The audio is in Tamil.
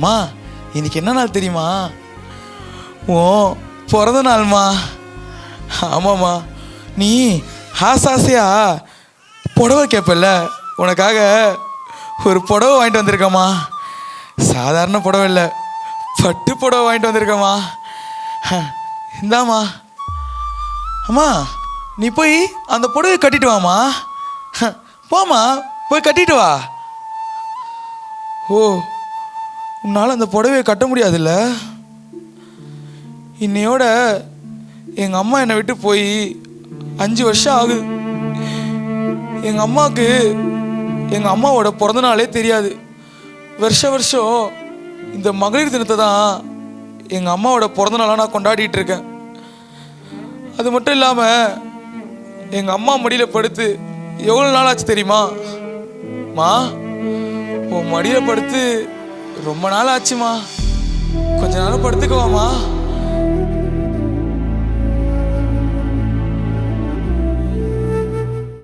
மா இன்னைக்கு என்ன நாள் தெரியுமா? ஓ பிறந்த நாள்மா. ஆமாம்மா, நீ ஆசையா புடவை கேட்பல்ல, உனக்காக ஒரு புடவை வாங்கிட்டு வந்திருக்கம்மா. சாதாரண புடவை இல்லை, பட்டு புடவை வாங்கிட்டு வந்திருக்கம்மா. இந்தாம்மா. அம்மா நீ போய் அந்த புடவை கட்டிட்டு வாம்மா. போம்மா, போய் கட்டிட்டு வா. ஓ, உன்னால் அந்த புடவையை கட்ட முடியாதுல்ல? இன்னையோட எங்கள் அம்மா என்னை விட்டு போய் 5 வருஷம் ஆகுது. எங்கள் அம்மாவுக்கு எங்கள் அம்மாவோட பிறந்த நாளே தெரியாது. வருஷம் இந்த மகளிர் தினத்தை தான் எங்கள் அம்மாவோட பிறந்த நாளாக நான் கொண்டாடிட்டு இருக்கேன். அது மட்டும் இல்லாமல் எங்கள் அம்மா மடியில் படுத்து எவ்வளோ நாள் ஆச்சு தெரியுமா? மா, உன் மடியில் படுத்து ரொம்ப நாள் ஆச்சுமா. கொஞ்ச நேரம் படுத்துக்குவாமா.